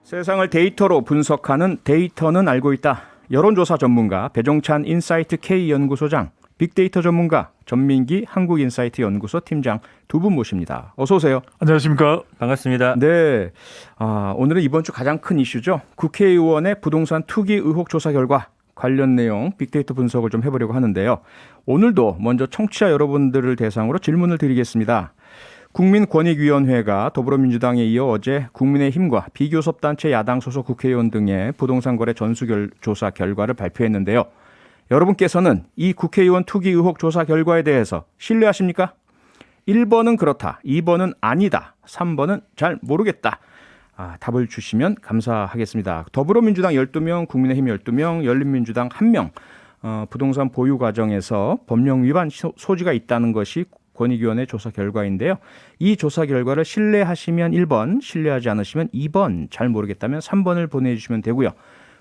세상을 데이터로 분석하는 데이터는 알고 있다. 여론조사 전문가 배종찬 인사이트 K연구소장, 빅데이터 전문가 전민기 한국인사이트 연구소 팀장 두 분 모십니다. 어서 오세요. 안녕하십니까. 반갑습니다. 네, 오늘은 이번 주 가장 큰 이슈죠. 국회의원의 부동산 투기 의혹 조사 결과 관련 내용 빅데이터 분석을 좀 해보려고 하는데요. 오늘도 먼저 청취자 여러분들을 대상으로 질문을 드리겠습니다. 국민권익위원회가 더불어민주당에 이어 어제 국민의힘과 비교섭단체 야당 소속 국회의원 등의 부동산 거래 전수조사 결과를 발표했는데요. 여러분께서는 이 국회의원 투기 의혹 조사 결과에 대해서 신뢰하십니까? 1번은 그렇다, 2번은 아니다, 3번은 잘 모르겠다. 답을 주시면 감사하겠습니다. 더불어민주당 12명, 국민의힘 12명, 열린민주당 1명, 부동산 보유 과정에서 법령 위반 소지가 있다는 것이 권익위원회 조사 결과인데요. 이 조사 결과를 신뢰하시면 1번, 신뢰하지 않으시면 2번, 잘 모르겠다면 3번을 보내주시면 되고요.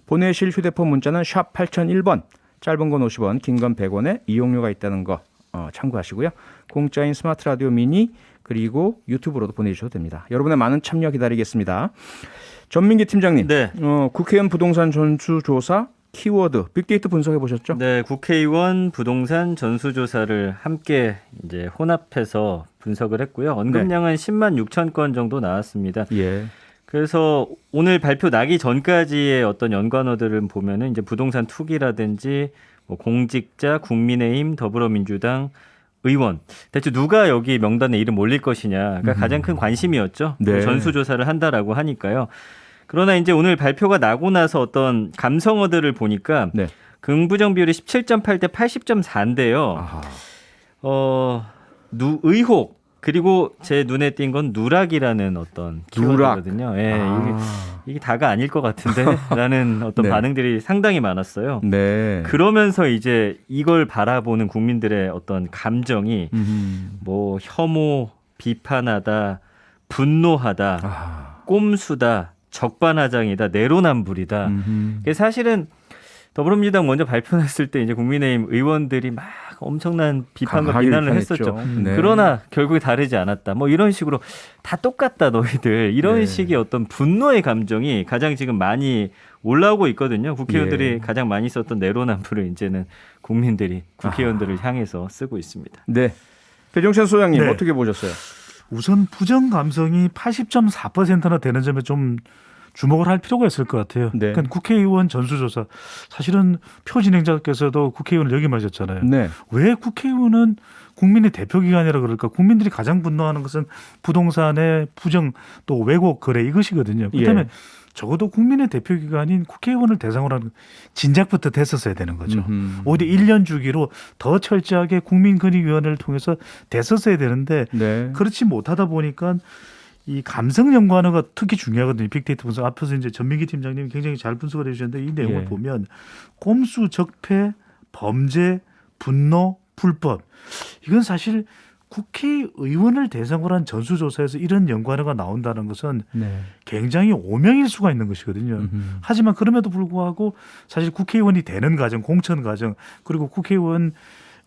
보내실 휴대폰 문자는 샵 8001번, 짧은 건 50원, 긴 건 100원에 이용료가 있다는 거 참고하시고요. 공짜인 스마트 라디오 미니 그리고 유튜브로도 보내주셔도 됩니다. 여러분의 많은 참여 기다리겠습니다. 전민기 팀장님, 네. 국회의원 부동산 전수조사 키워드 빅데이터 분석해 보셨죠? 네, 국회의원 부동산 전수조사를 함께 이제 혼합해서 분석을 했고요. 언급량은 10만 6천 건 정도 나왔습니다. 예. 그래서 오늘 발표 나기 전까지의 어떤 연관어들을 보면은 이제 부동산 투기라든지 뭐 공직자, 국민의힘, 더불어민주당, 의원 대체 누가 여기 명단에 이름 올릴 것이냐가 가장 큰 관심이었죠. 네. 전수조사를 한다라고 하니까요. 그러나 이제 오늘 발표가 나고 나서 어떤 감성어들을 보니까 네. 긍부정 비율이 17.8 대 80.4인데요. 아하. 의혹 그리고 제 눈에 띈 건 누락이라는 어떤 키워드거든요. 예, 이게 다가 아닐 것 같은데라는 어떤 네. 반응들이 상당히 많았어요. 네. 그러면서 이제 이걸 바라보는 국민들의 어떤 감정이 뭐 혐오, 비판하다, 분노하다, 꼼수다, 적반하장이다, 내로남불이다. 그게 사실은 더불어민주당 먼저 발표했을 때 이제 국민의힘 의원들이 막 엄청난 비판과 비난을 했었죠. 네. 그러나 결국에 다르지 않았다. 뭐 이런 식으로 다 똑같다 너희들. 이런 네. 식의 어떤 분노의 감정이 가장 지금 많이 올라오고 있거든요. 국회의원들이 가장 많이 썼던 내로남불을 이제는 국민들이 국회의원들을 향해서 쓰고 있습니다. 네. 배종찬 소장님 네. 어떻게 보셨어요? 우선 부정 감성이 80.4%나 되는 점에 좀 주목을 할 필요가 있을 것 같아요. 네. 그러니까 국회의원 전수조사 사실은 표 진행자께서도 국회의원을 역임하셨잖아요. 네. 왜 국회의원은 국민의 대표기관이라 그럴까? 국민들이 가장 분노하는 것은 부동산의 부정 또 왜곡 거래 이것이거든요. 그렇다면 적어도 국민의 대표기관인 국회의원을 대상으로 하는 진작부터 됐었어야 되는 거죠. 오히려 1년 주기로 더 철저하게 국민권익위원회를 통해서 됐었어야 되는데 네. 그렇지 못하다 보니까 이 감성 연관어가 특히 중요하거든요. 빅데이터 분석. 앞에서 이제 전민기 팀장님이 굉장히 잘 분석을 해주셨는데 이 내용을 보면 꼼수, 적폐, 범죄, 분노, 불법. 이건 사실 국회의원을 대상으로 한 전수조사에서 이런 연관어가 나온다는 것은 굉장히 오명일 수가 있는 것이거든요. 하지만 그럼에도 불구하고 사실 국회의원이 되는 과정, 공천 과정 그리고 국회의원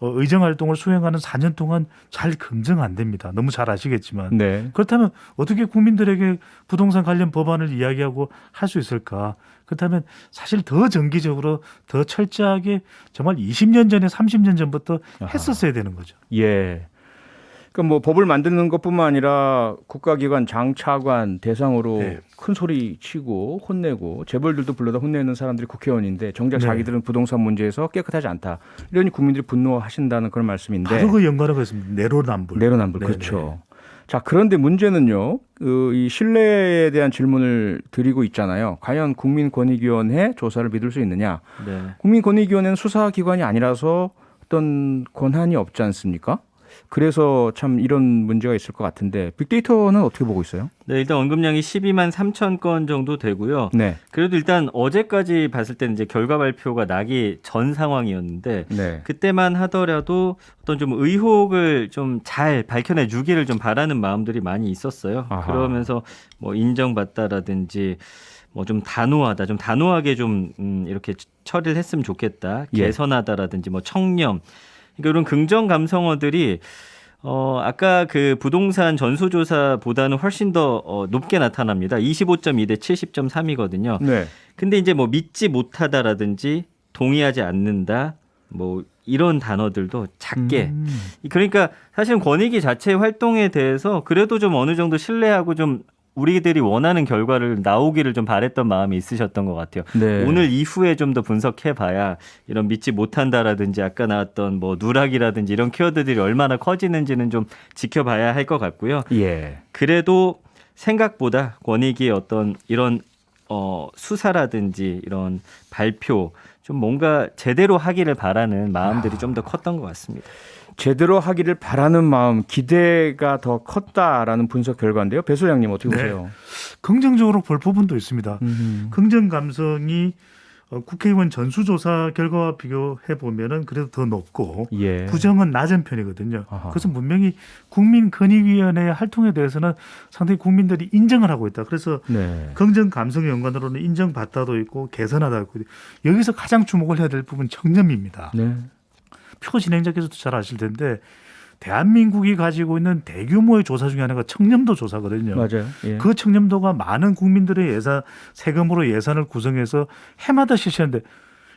의정 활동을 수행하는 4년 동안 잘 검증 안 됩니다. 너무 잘 아시겠지만. 네. 그렇다면 어떻게 국민들에게 부동산 관련 법안을 이야기하고 할 수 있을까? 그렇다면 사실 더 정기적으로 더 철저하게 정말 20년 전에 30년 전부터 했었어야 되는 거죠. 예. 그러니까 뭐 법을 만드는 것뿐만 아니라 국가기관 장차관 대상으로 큰 소리 치고 혼내고 재벌들도 불러다 혼내는 사람들이 국회의원인데 정작 자기들은 부동산 문제에서 깨끗하지 않다. 이러니 국민들이 분노하신다는 그런 말씀인데. 바로 그 연관어가 있습니다. 내로남불. 내로남불. 그렇죠. 자, 그런데 문제는요. 이 신뢰에 대한 질문을 드리고 있잖아요. 과연 국민권익위원회 조사를 믿을 수 있느냐. 네. 국민권익위원회는 수사기관이 아니라서 어떤 권한이 없지 않습니까? 그래서 참 이런 문제가 있을 것 같은데 빅데이터는 어떻게 보고 있어요? 네, 일단 언급량이 12만 3천 건 정도 되고요. 네. 그래도 일단 어제까지 봤을 때는 이제 결과 발표가 나기 전 상황이었는데 그때만 하더라도 어떤 좀 의혹을 좀 잘 밝혀내 주기를 좀 바라는 마음들이 많이 있었어요. 그러면서 뭐 인정받다라든지 뭐 좀 단호하다, 좀 단호하게 좀 이렇게 처리를 했으면 좋겠다, 개선하다라든지 뭐 청렴, 그러니까 이런 긍정 감성어들이 아까 그 부동산 전수조사보다는 훨씬 더 높게 나타납니다. 25.2 대 70.3이거든요. 네. 근데 이제 뭐 믿지 못하다라든지 동의하지 않는다, 뭐 이런 단어들도 작게. 그러니까 사실은 권익위 자체 활동에 대해서 그래도 좀 어느 정도 신뢰하고 좀 우리들이 원하는 결과를 나오기를 좀 바랬던 마음이 있으셨던 것 같아요. 네. 오늘 이후에 좀 더 분석해봐야 이런 믿지 못한다라든지 아까 나왔던 뭐 누락이라든지 이런 키워드들이 얼마나 커지는지는 좀 지켜봐야 할 것 같고요. 예. 그래도 생각보다 권익위의 어떤 이런 수사라든지 이런 발표 좀 뭔가 제대로 하기를 바라는 마음들이 좀 더 컸던 것 같습니다. 제대로 하기를 바라는 마음, 기대가 더 컸다라는 분석 결과인데요. 배 소장님 어떻게 보세요? 긍정적으로 볼 부분도 있습니다. 긍정 감성이 국회의원 전수조사 결과와 비교해 보면은 그래도 더 높고 예. 부정은 낮은 편이거든요. 아하. 그래서 분명히 국민권익위원회의 활동에 대해서는 상당히 국민들이 인정을 하고 있다. 그래서 네. 긍정 감성 연관으로는 인정받다도 있고 개선하다 있고 여기서 가장 주목을 해야 될 부분 청렴입니다. 네. 표 진행자께서도 잘 아실 텐데 대한민국이 가지고 있는 대규모의 조사 중에 하나가 청렴도 조사거든요. 맞아요. 예. 그 청렴도가 많은 국민들의 세금으로 예산을 구성해서 해마다 실시하는데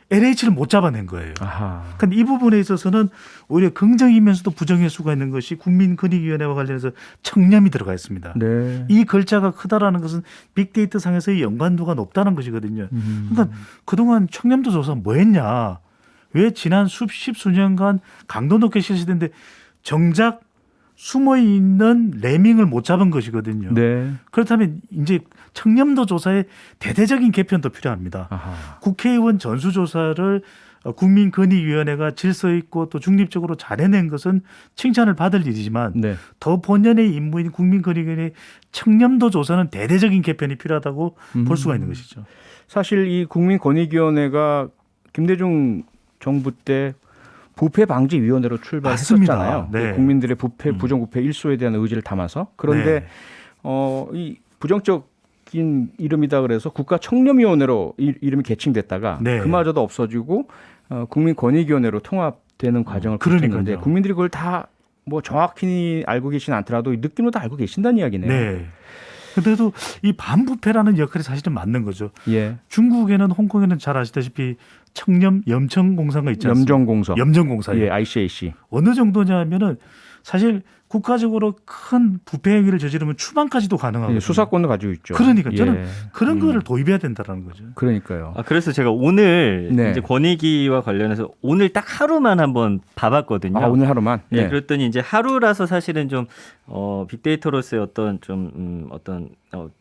LH를 못 잡아낸 거예요. 아하. 근데 이 부분에 있어서는 오히려 긍정이면서도 부정의 수가 있는 것이 국민권익위원회와 관련해서 청렴이 들어가 있습니다. 네. 이 글자가 크다라는 것은 빅데이터 상에서의 연관도가 높다는 것이거든요. 그러니까 그동안 청렴도 조사 뭐 했냐. 왜 지난 십수년간 강도 높게 실시됐는데 정작 숨어있는 레밍을 못 잡은 것이거든요. 네. 그렇다면 이제 청렴도 조사에 대대적인 개편도 필요합니다. 아하. 국회의원 전수조사를 국민권익위원회가 질서 있고 또 중립적으로 잘 해낸 것은 칭찬을 받을 일이지만 네. 더 본연의 임무인 국민권익위원회 청렴도 조사는 대대적인 개편이 필요하다고 볼 수가 있는 것이죠. 사실 이 국민권익위원회가 김대중 정부 때 부패 방지 위원회로 출발했었잖아요. 네. 국민들의 부패, 부정부패 일소에 대한 의지를 담아서. 그런데 네. 이 부정적인 이름이다 그래서 국가청렴위원회로 이름이 개칭됐다가 네. 그마저도 없어지고 국민권익위원회로 통합되는 과정을 거쳤는데 그러니까요. 국민들이 그걸 다 뭐 정확히 알고 계시진 않더라도 느낌으로 다 알고 계신다는 이야기네요. 네. 그래도 이 반부패라는 역할이 사실은 맞는 거죠. 예. 중국에는 홍콩에는 잘 아시다시피 청렴 염청공사가 있지 않습니까? 염정공사. 염정공사. 예, ICAC. 어느 정도냐면은 사실 국가적으로 큰 부패 행위를 저지르면 추방까지도 가능하거든요. 예, 수사권도 가지고 있죠. 그러니까 저는 예. 그런 거를 도입해야 된다는 거죠. 그러니까요. 그래서 제가 오늘 네. 이제 권익위와 관련해서 오늘 딱 하루만 한번 봐봤거든요. 아, 오늘 하루만. 네, 예. 그랬더니 이제 하루라서 사실은 좀 빅데이터로서의 어떤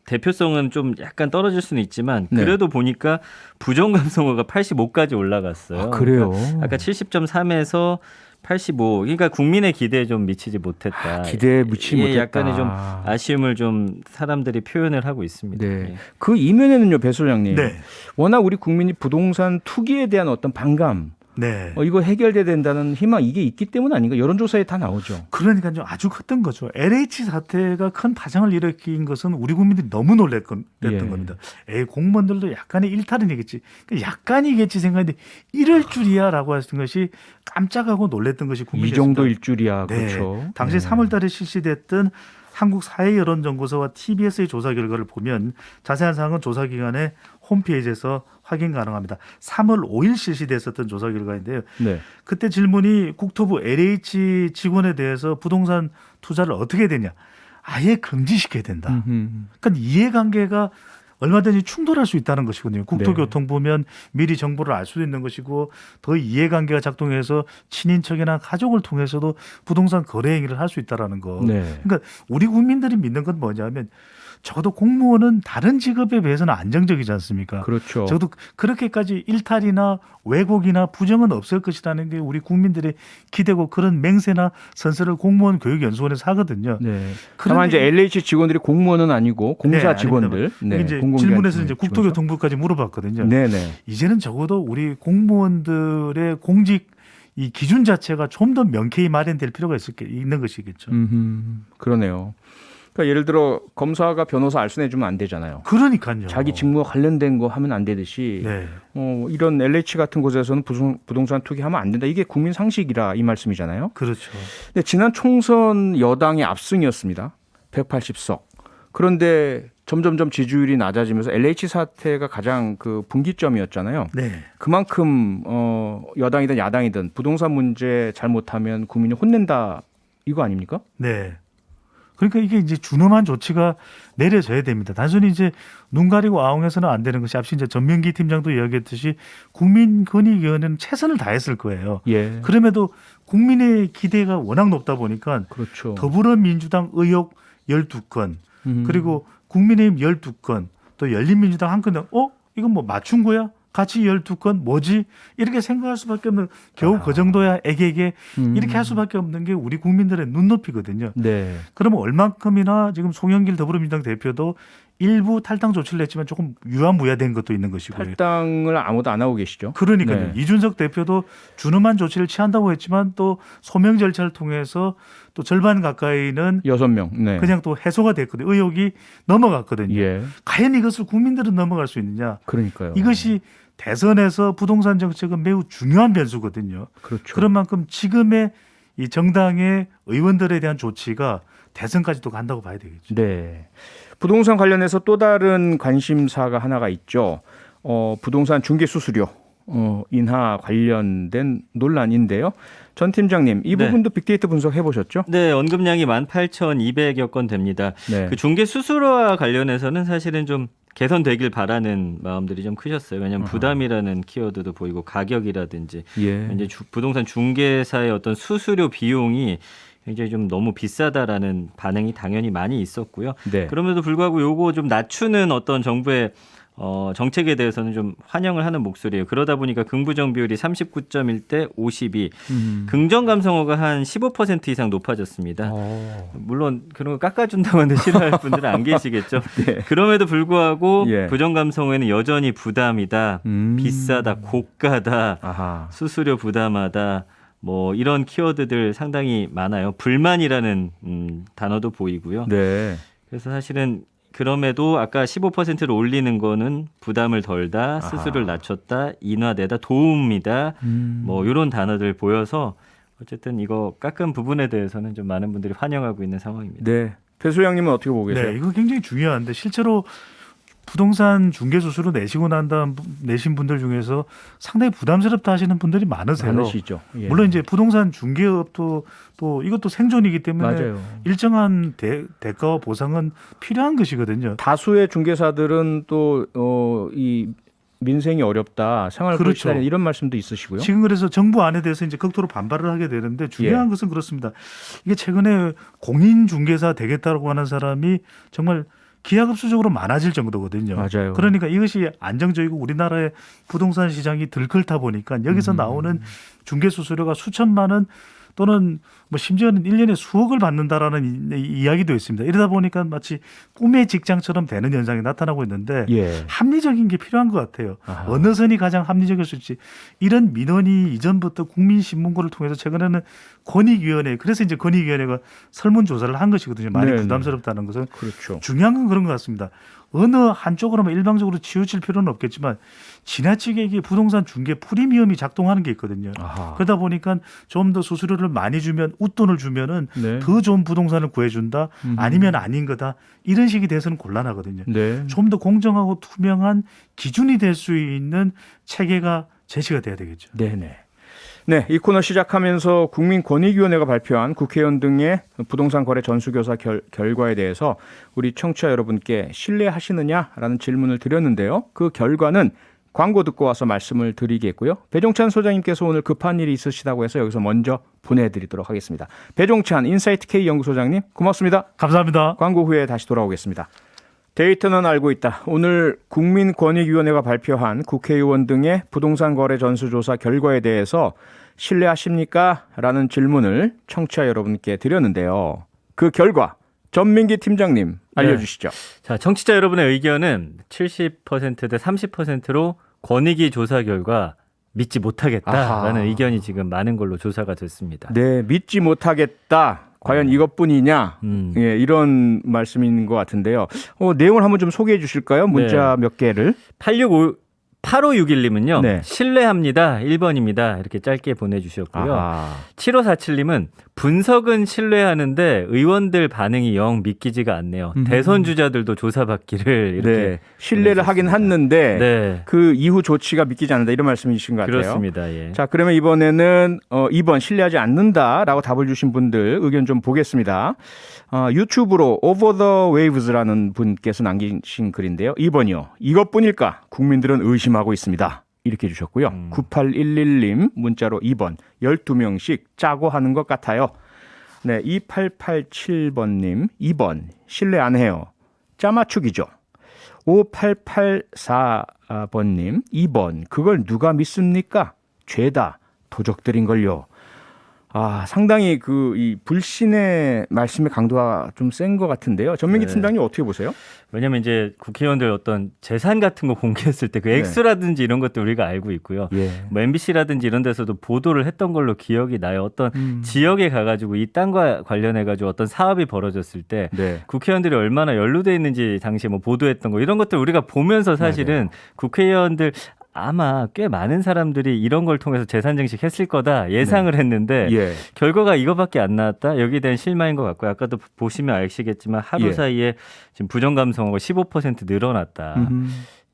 대표성은 좀 약간 떨어질 수는 있지만 네. 그래도 보니까 부정 감성어가 85까지 올라갔어요. 아, 그래요. 그러니까 아까 70.3에서 85. 그러니까 국민의 기대에 좀 미치지 못했다. 기대에 미치지 못했다. 약간의 좀 아쉬움을 좀 사람들이 표현을 하고 있습니다. 네. 예. 그 이면에는요, 배 소장님. 네. 워낙 우리 국민이 부동산 투기에 대한 어떤 반감, 네. 이거 해결돼야 된다는 희망 이게 있기 때문 아닌가? 여론조사에 다 나오죠. 그러니까요. 아주 컸던 거죠. LH 사태가 큰 파장을 일으킨 것은 우리 국민들이 너무 놀랬던 예. 겁니다. 공무원들도 약간의 일탈이겠지. 약간이겠지 생각했는데 이럴 줄이야라고 했던 것이 깜짝하고 놀랬던 것이 국민이었습니다. 이 정도일 줄이야. 네. 그렇죠. 당시 3월 달에 실시됐던 한국 사회여론연구소와 TBS의 조사 결과를 보면 자세한 사항은 조사기관의 홈페이지에서 확인 가능합니다. 3월 5일 실시됐었던 조사 결과인데요. 네. 그때 질문이 국토부 LH 직원에 대해서 부동산 투자를 어떻게 해야 되냐. 아예 금지시켜야 된다. 그러니까 이해관계가 얼마든지 충돌할 수 있다는 것이거든요. 국토교통부면 미리 정보를 알 수도 있는 것이고 더 이해관계가 작동해서 친인척이나 가족을 통해서도 부동산 거래 행위를 할 수 있다는 거. 네. 그러니까 우리 국민들이 믿는 건 뭐냐면 적어도 공무원은 다른 직업에 비해서는 안정적이지 않습니까? 그렇죠. 적어도 그렇게까지 일탈이나 왜곡이나 부정은 없을 것이라는 게 우리 국민들의 기대고 그런 맹세나 선서를 공무원 교육연수원에서 하거든요. 네. 다만 이제 LH 직원들이 공무원은 아니고 공사 네, 직원들. 네, 이제 공공기관 질문에서 이제 직원이죠. 국토교통부까지 물어봤거든요. 네네. 이제는 적어도 우리 공무원들의 공직 이 기준 자체가 좀 더 명쾌히 마련될 필요가 있는 것이겠죠. 그러네요. 그러니까 예를 들어 검사가 변호사 알선해주면 안 되잖아요. 그러니까요. 자기 직무와 관련된 거 하면 안 되듯이 네. 이런 LH 같은 곳에서는 부동산 투기하면 안 된다. 이게 국민 상식이라 이 말씀이잖아요. 그렇죠. 근데 지난 총선 여당의 압승이었습니다. 180석. 그런데 점점점 지지율이 낮아지면서 LH 사태가 가장 그 분기점이었잖아요. 네. 그만큼 여당이든 야당이든 부동산 문제 잘못하면 국민이 혼낸다 이거 아닙니까? 네. 그러니까 이게 이제 준엄한 조치가 내려져야 됩니다. 단순히 이제 눈 가리고 아웅해서는 안 되는 것이 앞서 이제 전명기 팀장도 이야기했듯이 국민권익위원회는 최선을 다했을 거예요. 예. 그럼에도 국민의 기대가 워낙 높다 보니까 그렇죠. 더불어민주당 의혹 12건 그리고 국민의힘 12건 또 열린민주당 한 건에 이건 뭐 맞춘 거야? 같이 12건 뭐지? 이렇게 생각할 수밖에 없는 겨우 그 정도야 애게게 이렇게 할 수밖에 없는 게 우리 국민들의 눈높이거든요. 네. 그러면 얼만큼이나 지금 송영길 더불어민주당 대표도 일부 탈당 조치를 했지만 조금 유야무야된 것도 있는 것이고요. 탈당을 아무도 안 하고 계시죠. 그러니까요. 네. 이준석 대표도 준엄한 조치를 취한다고 했지만 또 소명 절차를 통해서 또 절반 가까이는 6명. 네. 그냥 또 해소가 됐거든요. 의혹이 넘어갔거든요. 예. 과연 이것을 국민들은 넘어갈 수 있느냐. 그러니까요. 이것이 대선에서 부동산 정책은 매우 중요한 변수거든요. 그렇죠. 그런 만큼 지금의 이 정당의 의원들에 대한 조치가 대선까지도 간다고 봐야 되겠죠. 네. 부동산 관련해서 또 다른 관심사가 하나가 있죠. 부동산 중개 수수료 인하 관련된 논란인데요. 전 팀장님, 이 네. 부분도 빅데이터 분석해 보셨죠? 네, 언급량이 18,200여 건 됩니다. 네. 그 중개 수수료와 관련해서는 사실은 좀 개선되길 바라는 마음들이 좀 크셨어요. 왜냐하면 부담이라는 키워드도 보이고 가격이라든지 예. 이제 부동산 중개사의 어떤 수수료 비용이 굉장히 좀 너무 비싸다라는 반응이 당연히 많이 있었고요. 네. 그럼에도 불구하고 요거 좀 낮추는 어떤 정부의 정책에 대해서는 좀 환영을 하는 목소리예요. 그러다 보니까 긍부정 비율이 39.1대 52, 긍정 감성어가 한 15% 이상 높아졌습니다. 물론 그런 거 깎아준다고 하는데 싫어할 분들은 안 계시겠죠. 네. 그럼에도 불구하고 예. 부정 감성어에는 여전히 부담이다, 비싸다, 고가다, 아하. 수수료 부담하다, 뭐 이런 키워드들 상당히 많아요. 불만이라는 단어도 보이고요. 네. 그래서 사실은 그럼에도 아까 15%를 올리는 거는 부담을 덜다, 수수료를 낮췄다, 인하되다, 도움이다, 뭐 이런 단어들 보여서 어쨌든 이거 깎은 부분에 대해서는 좀 많은 분들이 환영하고 있는 상황입니다. 네. 배소장님은 어떻게 보고 계세요? 네, 이거 굉장히 중요한데 실제로 부동산 중개 수수료 내신 분들 중에서 상당히 부담스럽다 하시는 분들이 많으세요. 많으시죠. 예. 물론 이제 부동산 중개업도 또 이것도 생존이기 때문에 맞아요. 일정한 대가와 보상은 필요한 것이거든요. 다수의 중개사들은 또 이 민생이 어렵다, 생활 그렇죠. 불시다 이런 말씀도 있으시고요. 지금 그래서 정부 안에 대해서 이제 극도로 반발을 하게 되는데 중요한 예. 것은 그렇습니다. 이게 최근에 공인 중개사 되겠다고 하는 사람이 정말 기하급수적으로 많아질 정도거든요. 맞아요. 그러니까 이것이 안정적이고 우리나라의 부동산 시장이 들끓다 보니까 여기서 나오는 중개 수수료가 수천만 원 또는 뭐 심지어는 1년에 수억을 받는다라는 이야기도 있습니다. 이러다 보니까 마치 꿈의 직장처럼 되는 현상이 나타나고 있는데 예. 합리적인 게 필요한 것 같아요. 아하. 어느 선이 가장 합리적일 수 있지. 이런 민원이 이전부터 국민신문고를 통해서 최근에는 권익위원회, 그래서 이제 권익위원회가 설문조사를 한 것이거든요. 많이 네네. 부담스럽다는 것은. 그렇죠. 중요한 건 그런 것 같습니다. 어느 한쪽으로만 일방적으로 치우칠 필요는 없겠지만 지나치게 이게 부동산 중개 프리미엄이 작동하는 게 있거든요. 아하. 그러다 보니까 좀 더 수수료를 많이 주면 웃돈을 주면은 네. 더 좋은 부동산을 구해준다. 아니면 아닌 거다. 이런 식이 돼서는 곤란하거든요. 네. 좀 더 공정하고 투명한 기준이 될 수 있는 체계가 제시가 돼야 되겠죠. 네네. 네, 이 코너 시작하면서 국민권익위원회가 발표한 국회의원 등의 부동산 거래 전수조사 결과에 대해서 우리 청취자 여러분께 신뢰하시느냐라는 질문을 드렸는데요. 그 결과는 광고 듣고 와서 말씀을 드리겠고요. 배종찬 소장님께서 오늘 급한 일이 있으시다고 해서 여기서 먼저 보내드리도록 하겠습니다. 배종찬 인사이트 K 연구소장님 고맙습니다. 감사합니다. 광고 후에 다시 돌아오겠습니다. 데이터는 알고 있다. 오늘 국민권익위원회가 발표한 국회의원 등의 부동산 거래 전수조사 결과에 대해서 신뢰하십니까? 라는 질문을 청취자 여러분께 드렸는데요. 그 결과 전민기 팀장님 알려주시죠. 자, 청취자 여러분의 의견은 70%대 30%로 권익위 조사 결과 믿지 못하겠다라는 아하. 의견이 지금 많은 걸로 조사가 됐습니다. 네, 믿지 못하겠다. 과연 이것뿐이냐? 예, 이런 말씀인 것 같은데요. 내용을 한번 좀 소개해 주실까요? 문자 몇 개를. 8561님은요. 네. 신뢰합니다. 1번입니다. 이렇게 짧게 보내주셨고요. 7547님은 분석은 신뢰하는데 의원들 반응이 영 믿기지가 않네요. 대선 주자들도 조사받기를 이렇게 네. 신뢰를 하긴 했는데 네. 그 이후 조치가 믿기지 않는다 이런 말씀이신 것 같아요. 그렇습니다. 예. 자, 그러면 이번에는 2번 신뢰하지 않는다라고 답을 주신 분들 의견 좀 보겠습니다. 유튜브로 Over the Waves라는 분께서 남기신 글인데요. 2번이요. 이것뿐일까? 국민들은 의심하고 있습니다. 이렇게 해주셨고요. 9811님 문자로 2번 12명씩 짜고 하는 것 같아요. 네, 2887번님 2번 신뢰 안 해요. 짜맞추기죠. 5884번님 2번 그걸 누가 믿습니까? 죄다 도적들인걸요. 상당히 이 불신의 말씀의 강도가 좀 센 것 같은데요. 전민기 팀장님 어떻게 보세요? 왜냐하면 이제 국회의원들 어떤 재산 같은 거 공개했을 때 그 액수라든지 이런 것도 우리가 알고 있고요. 뭐 MBC라든지 이런 데서도 보도를 했던 걸로 기억이 나요. 어떤 지역에 가가지고 이 땅과 관련해가지고 어떤 사업이 벌어졌을 때 국회의원들이 얼마나 연루돼 있는지 당시에 뭐 보도했던 거 이런 것들 우리가 보면서 사실은 국회의원들 아마 꽤 많은 사람들이 이런 걸 통해서 재산 증식했을 거다 예상을 했는데 결과가 이거밖에 안 나왔다. 여기에 대한 실망인 것 같고요. 아까도 보시면 아시겠지만 하루 사이에 지금 부정 감성어가 15% 늘어났다.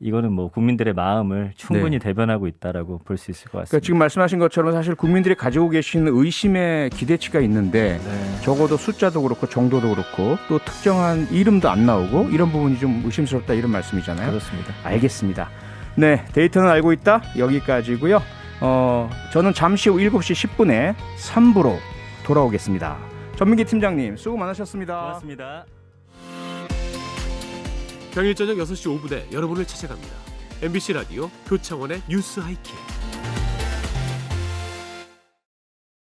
이거는 뭐 국민들의 마음을 충분히 대변하고 있다라고 볼 수 있을 것 같습니다. 그러니까 지금 말씀하신 것처럼 사실 국민들이 가지고 계시는 의심의 기대치가 있는데 적어도 숫자도 그렇고 정도도 그렇고 또 특정한 이름도 안 나오고 이런 부분이 좀 의심스럽다 이런 말씀이잖아요. 그렇습니다. 알겠습니다. 네, 데이터는 알고 있다. 여기까지고요. 저는 잠시 후 7시 10분에 3부로 돌아오겠습니다. 전민기 팀장님 수고 많으셨습니다. 고맙습니다. 평일 저녁 6시 5분에 여러분을 찾아갑니다. MBC 라디오 표창원의 뉴스 하이킥.